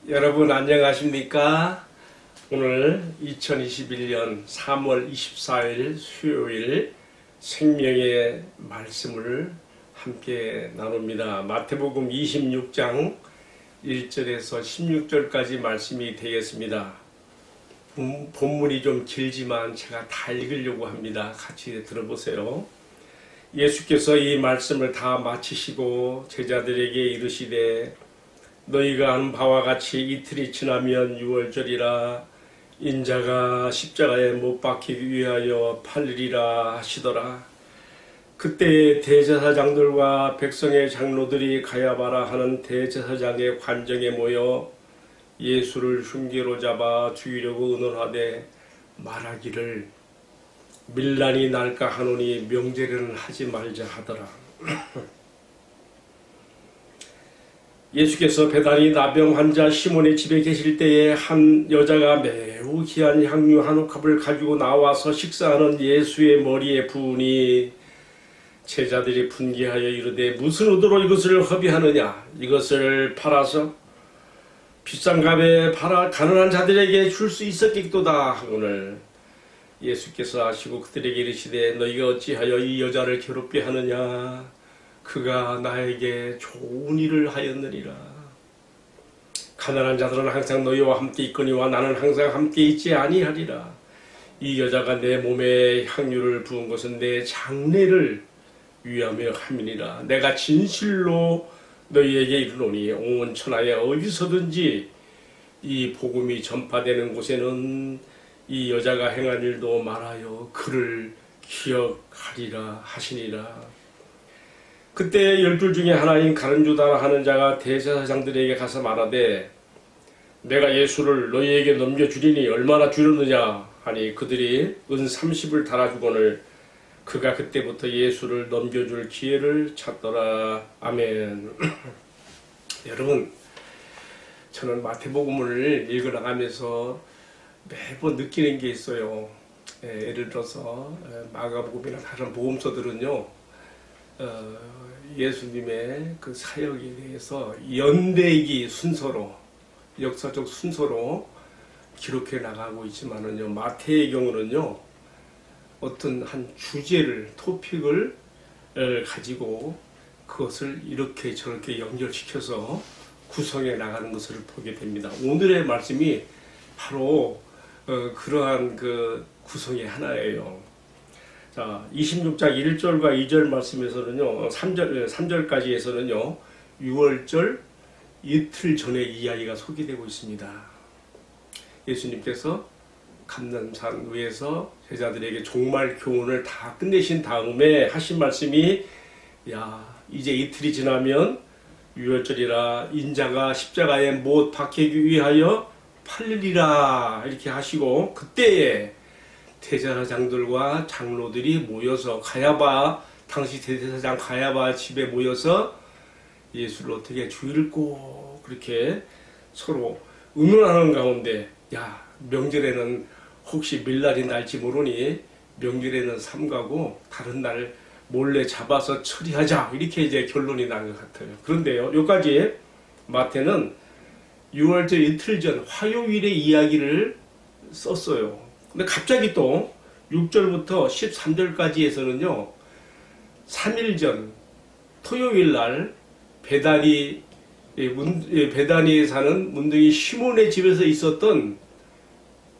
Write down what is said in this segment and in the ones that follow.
여러분 안녕하십니까? 오늘 2021년 3월 24일 수요일 생명의 말씀을 함께 나눕니다. 마태복음 26장 1절에서 16절까지 말씀이 되겠습니다. 본문이 좀 길지만 제가 다 읽으려고 합니다. 같이 들어보세요. 예수께서 이 말씀을 다 마치시고 제자들에게 이르시되 너희가 한 바와 같이 이틀이 지나면 유월절이라 인자가 십자가에 못 박히기 위하여 팔리리라 하시더라. 그때 대제사장들과 백성의 장로들이 가야바라 하는 대제사장의 관정에 모여 예수를 흉계로 잡아 죽이려고 의논하되 말하기를 밀란이 날까 하노니 명제를 하지 말자 하더라. 예수께서 베다니 나병 환자 시몬의 집에 계실 때에 한 여자가 매우 귀한 향유 한 옥합을 가지고 나와서 식사하는 예수의 머리에 부으니 제자들이 분개하여 이르되 무슨 의도로 이것을 허비하느냐? 이것을 팔아서 비싼 값에 팔아 가난한 자들에게 줄 수 있었겠도다 하거늘 예수께서 아시고 그들에게 이르시되 너희가 어찌하여 이 여자를 괴롭게 하느냐? 그가 나에게 좋은 일을 하였느니라. 가난한 자들은 항상 너희와 함께 있거니와 나는 항상 함께 있지 아니하리라. 이 여자가 내 몸에 향유를 부은 것은 내 장례를 위하며 함이니라. 내가 진실로 너희에게 이르노니 온 천하에 어디서든지 이 복음이 전파되는 곳에는 이 여자가 행한 일도 말하여 그를 기억하리라 하시니라. 그때 12 중에 하나인 가룟유다 하는 자가 대제사장들에게 가서 말하되 내가 예수를 너희에게 넘겨주리니 얼마나 주려느냐 하니 그들이 은 30을 달아주거늘 그가 그때부터 예수를 넘겨줄 기회를 찾더라. 아멘. 여러분, 저는 마태복음을 읽어나가면서 매번 느끼는 게 있어요. 예를 들어서 마가복음이나 다른 복음서들은요, 예수님의 그 사역에 대해서 연대기 순서로, 역사적 순서로 기록해 나가고 있지만은요, 마태의 경우는요, 어떤 한 주제를, 토픽을 가지고 그것을 이렇게 저렇게 연결시켜서 구성해 나가는 것을 보게 됩니다. 오늘의 말씀이 바로 그러한 그 구성의 하나예요. 자, 26장 1절과 2절 말씀에서는요, 3절까지에서는요, 6월절 이틀 전의 이야기가 소개되고 있습니다. 예수님께서 감람산 위에서 제자들에게 종말 교훈을 다 끝내신 다음에 하신 말씀이 이제 이틀이 지나면 유월절이라 인자가 십자가에 못 박히기 위하여 팔리리라 이렇게 하시고 그때에 대제사장들과 장로들이 모여서 당시 대제사장 가야바 집에 모여서 예수를 어떻게 죽일고 그렇게 서로 의논하는 가운데 명절에는 혹시 밀날이 날지 모르니 명절에는 삼가고 다른 날 몰래 잡아서 처리하자 이렇게 이제 결론이 난 것 같아요. 그런데요, 여기까지 마태는 6월절 이틀 전 화요일의 이야기를 썼어요. 근데 갑자기 또 6절부터 13절까지에서는요, 3일 전 토요일 날 베다니에 사는 문둥이 시몬의 집에서 있었던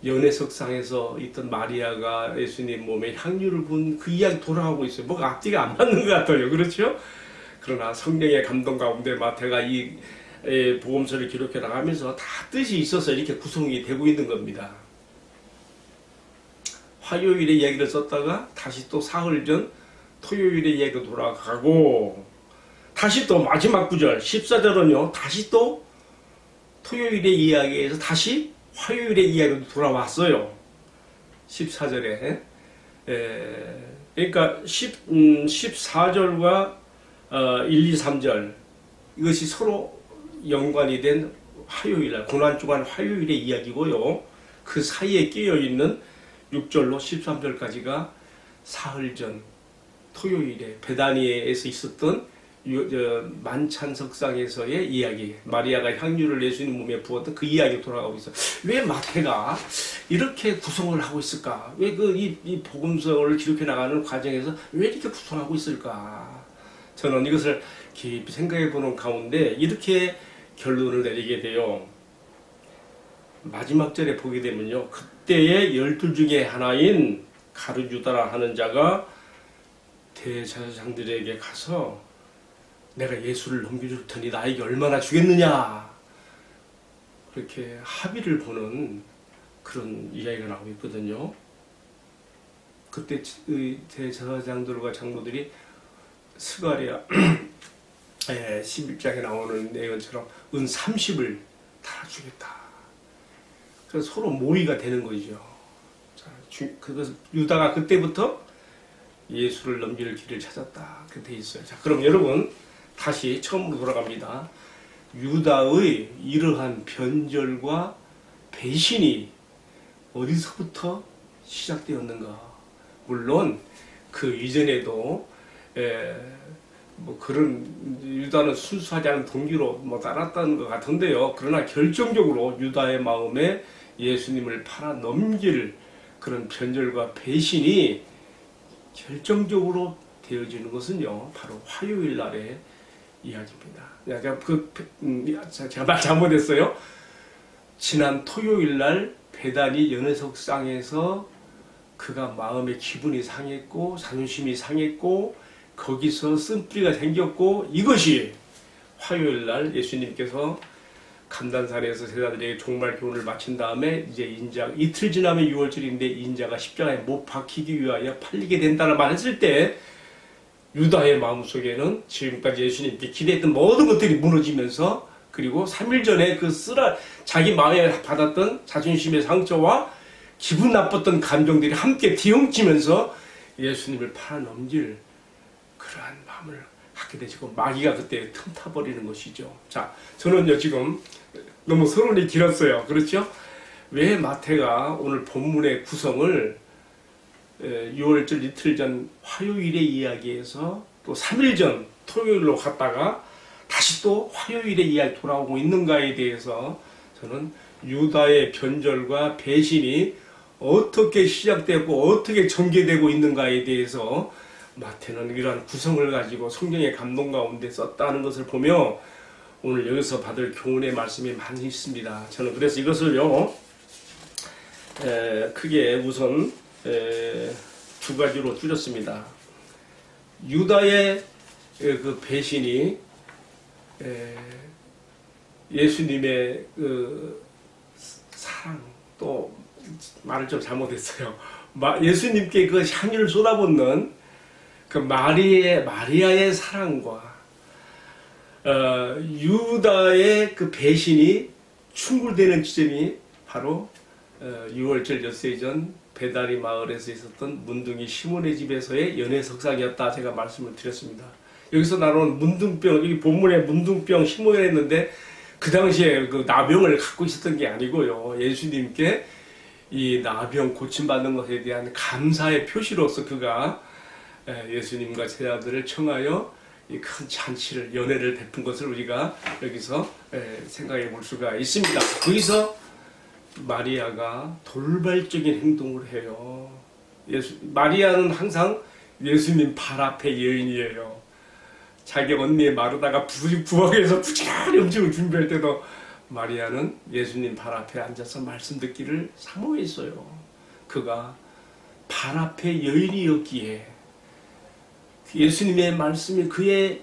연회석상에서 있던 마리아가 예수님 몸에 향유를 부은 그 이야기 돌아가고 있어요. 뭐가 앞뒤가 안 맞는 것 같아요. 그렇죠? 그러나 성령의 감동 가운데 마태가 이 복음서를 기록해 나가면서 다 뜻이 있어서 이렇게 구성이 되고 있는 겁니다. 화요일의 이야기를 썼다가 다시 또 사흘 전 토요일의 이야기로 돌아가고 다시 또 마지막 구절 14절은요 다시 또 토요일의 이야기에서 다시 화요일의 이야기로 돌아왔어요. 14절에 그러니까 14절과 1, 2, 3절 이것이 서로 연관이 된 화요일날 고난주간 화요일의 이야기고요. 그 사이에 끼어있는 6절로 13절까지가 사흘 전 토요일에 베다니에서 있었던 만찬석상에서의 이야기, 마리아가 향유를 예수님 몸에 부었던 그 이야기 돌아가고 있어. 왜 마태가 이렇게 구성을 하고 있을까? 왜 이 복음서를 기록해 나가는 과정에서 왜 이렇게 구성하고 있을까? 저는 이것을 깊이 생각해 보는 가운데 이렇게 결론을 내리게 돼요. 마지막 절에 보게 되면요, 그때의 12 중에 하나인 가룟 유다라 하는 자가 대제사장들에게 가서 내가 예수를 넘겨줄 테니 나에게 얼마나 주겠느냐, 그렇게 합의를 보는 그런 이야기가 나오고 있거든요. 그때 대제사장들과 장로들이 스가랴 11장에 나오는 내용처럼 은 30을 다 주겠다. 그래서 서로 모의가 되는 거죠. 자, 유다가 그때부터 예수를 넘길 길을 찾았다. 그렇게 돼 있어요. 자, 그럼 여러분 다시 처음으로 돌아갑니다. 유다의 이러한 변절과 배신이 어디서부터 시작되었는가? 물론 그 이전에도 뭐 그런 유다는 순수하지 않은 동기로 뭐 따랐다는 것 같은데요. 그러나 결정적으로 유다의 마음에 예수님을 팔아 넘길 그런 변절과 배신이 결정적으로 되어지는 것은요, 바로 화요일 날의 이야기입니다. 제가 말 잘못했어요. 지난 토요일 날 베다니 연회석상에서 그가 마음의 기분이 상했고 자존심이 상했고 거기서 쓴뿌리가 생겼고, 이것이 화요일 날 예수님께서 감단산에서 제자들에게 종말 교훈을 마친 다음에 이제 이틀 지나면 6월절인데 인자가 십자가에 못 박히기 위하여 팔리게 된다는 말 했을 때 유다의 마음속에는 지금까지 예수님께 기대했던 모든 것들이 무너지면서, 그리고 3일 전에 자기 마음에 받았던 자존심의 상처와 기분 나빴던 감정들이 함께 뒤엉치면서 예수님을 팔아넘길 그러한 마음을 갖게 되시고 마귀가 그때 틈타버리는 것이죠. 자, 저는요 지금 너무 서론이 길었어요. 그렇죠? 왜 마태가 오늘 본문의 구성을 6월절 이틀 전 화요일의 이야기에서 또 3일 전 토요일로 갔다가 다시 또 화요일의 이야기 돌아오고 있는가에 대해서 저는 유다의 변절과 배신이 어떻게 시작되고 어떻게 전개되고 있는가에 대해서 마태는 이러한 구성을 가지고 성경의 감동 가운데 썼다는 것을 보며 오늘 여기서 받을 교훈의 말씀이 많이 있습니다. 저는 그래서 이것을요 크게 우선 두 가지로 줄였습니다. 유다의 그 배신이 예수님의 그 사랑, 또 말을 좀 잘못했어요. 예수님께 그 향유를 쏟아붓는 그 마리아의 사랑과 유다의 그 배신이 충돌되는 지점이 바로 6월절 엿새 전 베다니 마을에서 있었던 문둥이 시몬의 집에서의 연회석상이었다. 제가 말씀을 드렸습니다. 여기서 나오는 문둥병, 여기 본문에 문둥병 시몬이 했는데 그 당시에 그 나병을 갖고 있었던 게 아니고요. 예수님께 이 나병 고침받는 것에 대한 감사의 표시로서 그가 예수님과 제자들을 청하여 이 큰 잔치를, 연회를 베푼 것을 우리가 여기서 생각해 볼 수가 있습니다. 거기서 마리아가 돌발적인 행동을 해요. 마리아는 항상 예수님 발 앞에 여인이에요. 자기 언니의 마르다가 부엌에서 부지런히 음식을 준비할 때도 마리아는 예수님 발 앞에 앉아서 말씀 듣기를 사모했어요. 그가 발 앞에 여인이었기에 예수님의 말씀이 그의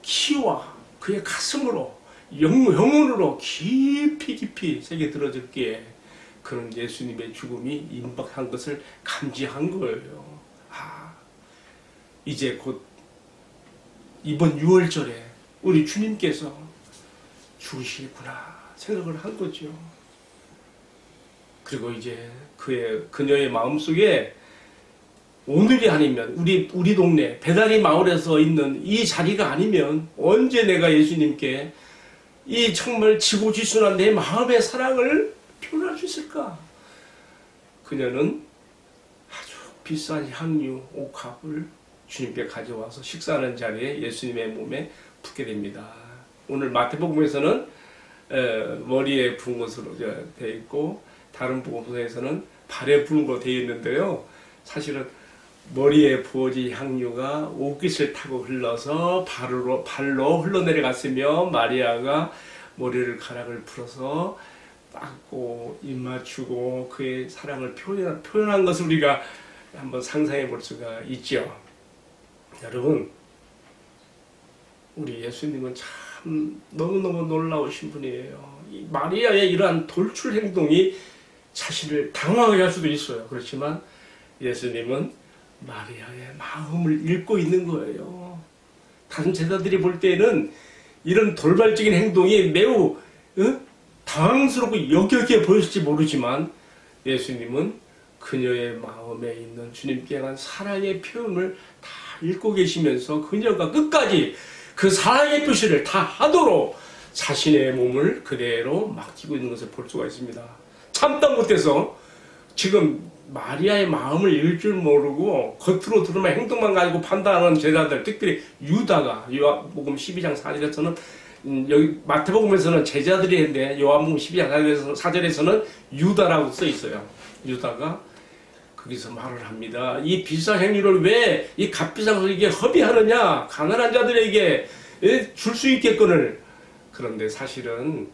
키와 그의 가슴으로 영혼으로 깊이 새겨 들어졌기에 그런 예수님의 죽음이 임박한 것을 감지한 거예요. 이제 곧 이번 6월절에 우리 주님께서 죽으시구나 생각을 한 거죠. 그리고 이제 그녀의 마음속에 오늘이 아니면 우리 동네 베다니 마을에서 있는 이 자리가 아니면 언제 내가 예수님께 이 정말 지고지순한 내 마음의 사랑을 표현할 수 있을까? 그녀는 아주 비싼 향유 옥합을 주님께 가져와서 식사하는 자리에 예수님의 몸에 붓게 됩니다. 오늘 마태복음에서는 머리에 부은 것으로 되어 있고 다른 복음서에서는 발에 부은 것으로 되어 있는데요. 사실은 머리에 부어진 향유가 옷깃을 타고 흘러서 발로 흘러내려갔으며 마리아가 머리를 가락을 풀어서 닦고 입 맞추고 그의 사랑을 표현한 것을 우리가 한번 상상해 볼 수가 있죠. 여러분, 우리 예수님은 참 너무너무 놀라우신 분이에요. 이 마리아의 이러한 돌출 행동이 자신을 당황하게 할 수도 있어요. 그렇지만 예수님은 마리아의 마음을 읽고 있는 거예요. 다른 제자들이 볼 때는 이런 돌발적인 행동이 매우 당황스럽고 역겹게 보였을지 모르지만 예수님은 그녀의 마음에 있는 주님께 대한 사랑의 표현을 다 읽고 계시면서 그녀가 끝까지 그 사랑의 표시를 다 하도록 자신의 몸을 그대로 맡기고 있는 것을 볼 수가 있습니다. 참다 못해서 지금 마리아의 마음을 읽을 줄 모르고 겉으로 드러난 행동만 가지고 판단하는 제자들, 특별히 유다가 요한복음 12장 4절에서는 여기 마태복음에서는 제자들이 했는데 요한복음 12장 4절에서는 유다라고 써 있어요. 유다가 거기서 말을 합니다. 이 비싼 행위를 왜 이 값비싼 것에게 허비하느냐? 가난한 자들에게 줄 수 있겠거늘. 그런데 사실은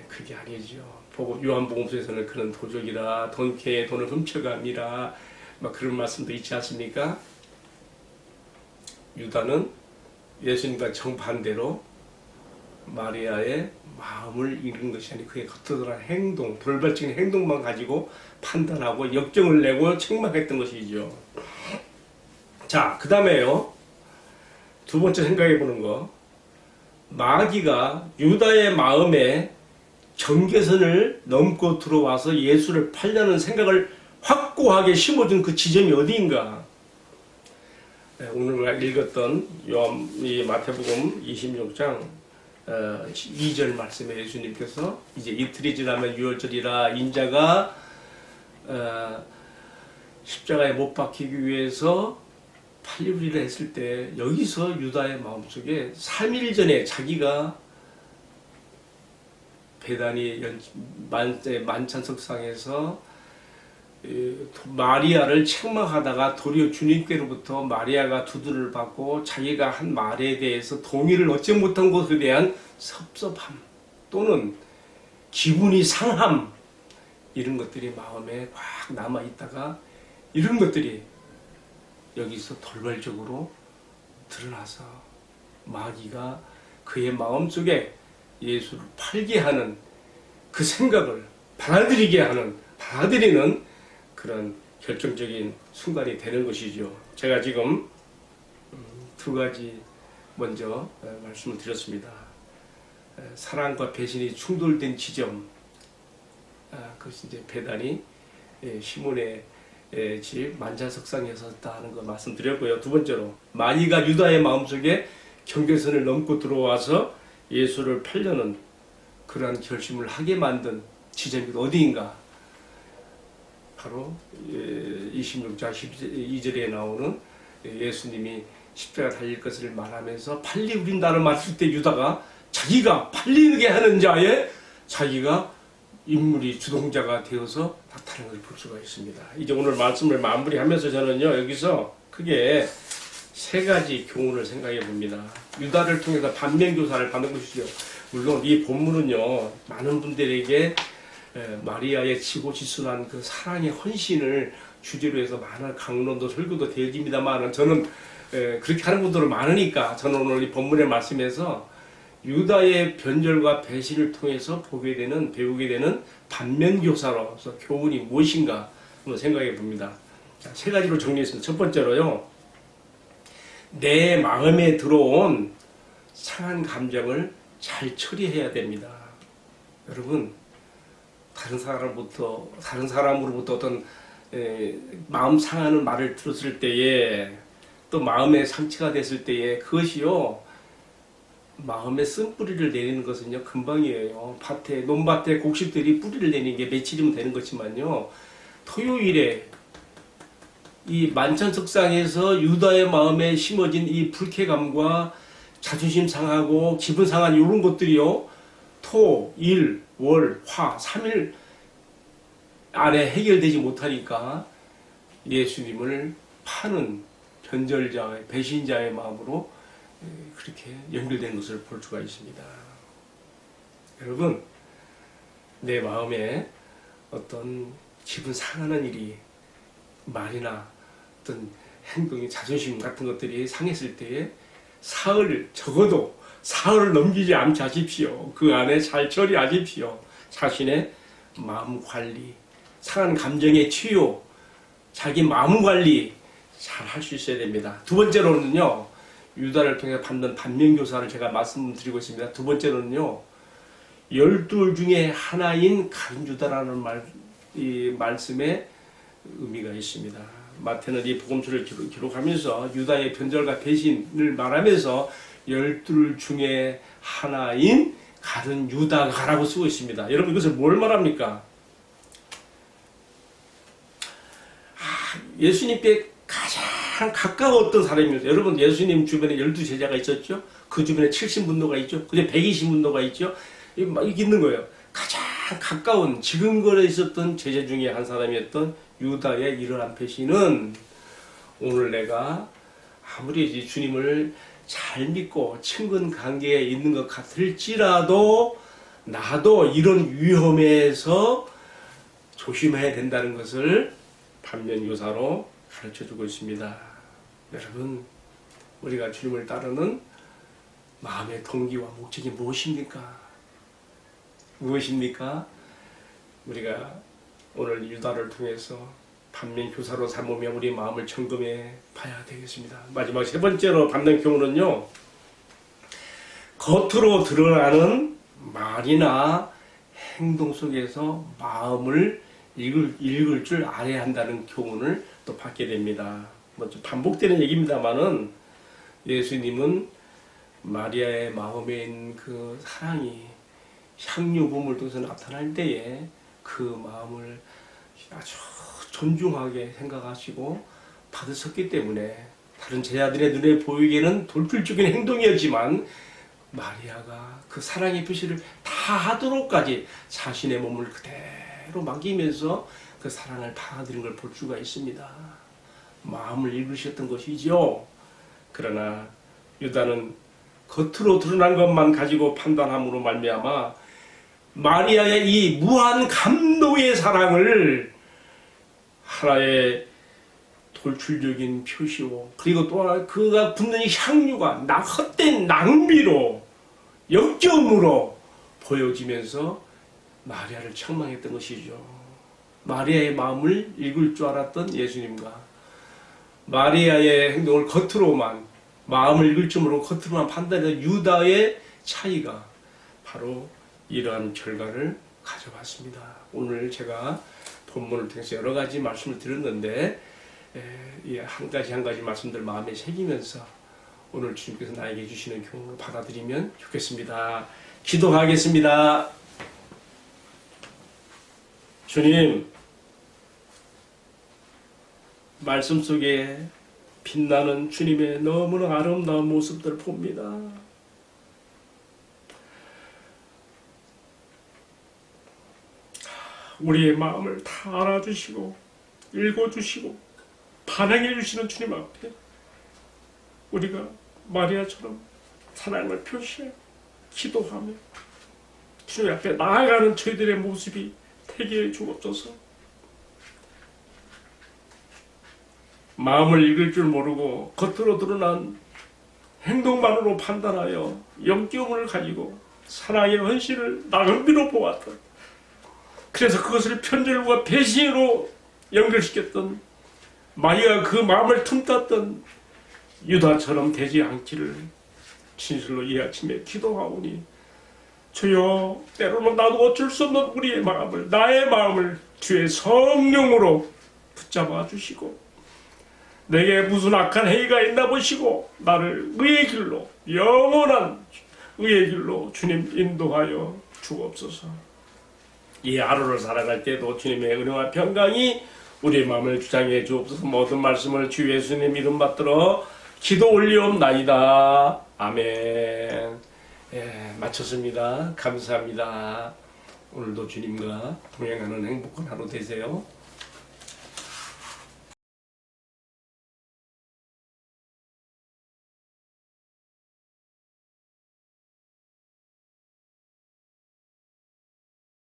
그게 아니죠. 요한복음서에서는 그런 도적이라 돈캐에 돈을 훔쳐갑니다. 막 그런 말씀도 있지 않습니까? 유다는 예수님과 정반대로 마리아의 마음을 읽은 것이 아니고 그의 겉으로 드러난 행동, 돌발적인 행동만 가지고 판단하고 역정을 내고 책망했던 것이죠. 자, 그 다음에요. 두 번째 생각해 보는 거. 마귀가 유다의 마음에 경계선을 넘고 들어와서 예수를 팔려는 생각을 확고하게 심어준 그 지점이 어디인가? 오늘 우리가 읽었던 이 마태복음 26장 2절 말씀에 예수님께서 이제 이틀이 지나면 유월절이라 인자가 십자가에 못 박히기 위해서 팔리우리라 했을 때 여기서 유다의 마음속에 3일 전에 자기가 베다니 만찬석상에서 마리아를 책망하다가 도리어 주님께로부터 마리아가 두드를 받고 자기가 한 말에 대해서 동의를 얻지 못한 것에 대한 섭섭함 또는 기분이 상함 이런 것들이 마음에 꽉 남아있다가 이런 것들이 여기서 돌발적으로 드러나서 마귀가 그의 마음속에 예수를 팔게 하는 그 생각을 받아들이는 그런 결정적인 순간이 되는 것이죠. 제가 지금 두 가지 먼저 말씀을 드렸습니다. 사랑과 배신이 충돌된 지점, 그것이 이제 베다니 시몬의 집 만찬석상에서 하는 거 말씀드렸고요. 두 번째로 마귀가 유다의 마음속에 경계선을 넘고 들어와서 예수를 팔려는 그러한 결심을 하게 만든 지점이 어디인가? 바로 26장 12절에 나오는 예수님이 십자가 달릴 것을 말하면서 팔리우린다는 말을 때 유다가 자기가 팔리게 하는 자에 자기가 인물이 주동자가 되어서 나타나는 걸 볼 수가 있습니다. 이제 오늘 말씀을 마무리하면서 저는요 여기서 크게 세 가지 교훈을 생각해 봅니다. 유다를 통해서 반면교사를 받는 것이죠. 물론 이 본문은요 많은 분들에게 마리아의 지고지순한 그 사랑의 헌신을 주제로 해서 많은 강론도 설교도 되어집니다만 저는 그렇게 하는 분들은 많으니까 저는 오늘 이 본문의 말씀에서 유다의 변절과 배신을 통해서 배우게 되는 반면교사로서 교훈이 무엇인가 한번 생각해 봅니다. 자, 세 가지로 정리했습니다. 첫 번째로요. 내 마음에 들어온 상한 감정을 잘 처리해야 됩니다. 여러분, 다른 사람으로부터 어떤 마음 상하는 말을 들었을 때에 또 마음에 상처가 됐을 때에 그것이요 마음에 쓴뿌리를 내리는 것은요 금방이에요. 논밭에 곡식들이 뿌리를 내리는 게 며칠이면 되는 거지만요 토요일에 이 만찬석상에서 유다의 마음에 심어진 이 불쾌감과 자존심 상하고 기분 상한 이런 것들이요, 토, 일, 월, 화, 3일 안에 해결되지 못하니까 예수님을 파는 변절자의 배신자의 마음으로 그렇게 연결된 것을 볼 수가 있습니다. 여러분, 내 마음에 어떤 기분 상하는 일이, 말이나 어떤 행동이, 자존심 같은 것들이 상했을 때에 적어도 사흘을 넘기지 않게 하십시오. 그 안에 잘 처리하십시오. 자신의 마음 관리, 상한 감정의 치유, 자기 마음 관리 잘 할 수 있어야 됩니다. 두 번째로는요, 유다를 통해 받는 반면교사를 제가 말씀드리고 있습니다. 두 번째로는요, 12 중에 하나인 가룟 유다라는 이 말씀에 의미가 있습니다. 마태는 이 복음서를 기록하면서 유다의 변절과 배신을 말하면서 12 중에 하나인 가룟 유다가라고 쓰고 있습니다. 여러분, 이것을 뭘 말합니까? 예수님께 가장 가까웠던 사람입니다. 여러분, 예수님 주변에 12제자가 있었죠? 그 주변에 70문도가 있죠? 그제 120문도가 있죠? 이게 있는 거예요. 가장 가까운, 지근거리에 있었던 제자 중에 한 사람이었던 유다의 이러한 배신은, 오늘 내가 아무리 주님을 잘 믿고 친근 관계에 있는 것 같을지라도 나도 이런 위험에서 조심해야 된다는 것을 반면교사로 가르쳐주고 있습니다. 여러분, 우리가 주님을 따르는 마음의 동기와 목적이 무엇입니까? 무엇입니까? 우리가 오늘 유다를 통해서 반면교사로 삼으며 우리 마음을 점검해 봐야 되겠습니다. 마지막 세 번째로 받는 교훈은요, 겉으로 드러나는 말이나 행동 속에서 마음을 읽을 줄 알아야 한다는 교훈을 또 받게 됩니다. 좀 반복되는 얘기입니다만은, 예수님은 마리아의 마음에 있는 그 사랑이 향유 부음을 통해서 나타날 때에 그 마음을 아주 존중하게 생각하시고 받으셨기 때문에 다른 제자들의 눈에 보이기에는 돌출적인 행동이었지만, 마리아가 그 사랑의 표시를 다 하도록까지 자신의 몸을 그대로 맡기면서 그 사랑을 받아들인 걸 볼 수가 있습니다. 마음을 읽으셨던 것이죠. 그러나 유다는 겉으로 드러난 것만 가지고 판단함으로 말미암아 마리아의 이 무한 감동의 사랑을 하나의 돌출적인 표시로, 그리고 또 그가 붓는 향유가 헛된 낭비로, 역겨움으로 보여지면서 마리아를 책망했던 것이죠. 마리아의 마음을 읽을 줄 알았던 예수님과 마리아의 행동을 겉으로만, 마음을 읽을 줄 모르고 겉으로만 판단했던 유다의 차이가 바로 이러한 결과를 가져왔습니다. 오늘 제가 본문을 통해서 여러 가지 말씀을 드렸는데, 한 가지 말씀들 마음에 새기면서 오늘 주님께서 나에게 주시는 교훈을 받아들이면 좋겠습니다. 기도하겠습니다. 주님, 말씀 속에 빛나는 주님의 너무나 아름다운 모습들을 봅니다. 우리의 마음을 다 알아주시고 읽어주시고 반응해 주시는 주님 앞에 우리가 마리아처럼 사랑을 표시해 기도하며 주님 앞에 나아가는 저희들의 모습이 되게 해 주옵소서. 마음을 읽을 줄 모르고 겉으로 드러난 행동만으로 판단하여 역겨움을 가지고 사랑의 헌신을 나름대로 보았던, 그래서 그것을 편절과 배신으로 연결시켰던 마리아가 그 마음을 틈탔던 유다처럼 되지 않기를 진실로 이 아침에 기도하오니, 주여, 때로는 나도 어쩔 수 없는 우리의 마음을, 나의 마음을 주의 성령으로 붙잡아 주시고 내게 무슨 악한 행위가 있나 보시고 나를 의의 길로, 영원한 의의 길로 주님 인도하여 주옵소서. 이 하루를 살아갈 때도 주님의 은혜와 평강이 우리의 마음을 주장해 주옵소서. 모든 말씀을 주 예수님 이름 받들어 기도 올리옵나이다. 아멘. 예, 마쳤습니다. 감사합니다. 오늘도 주님과 동행하는 행복한 하루 되세요.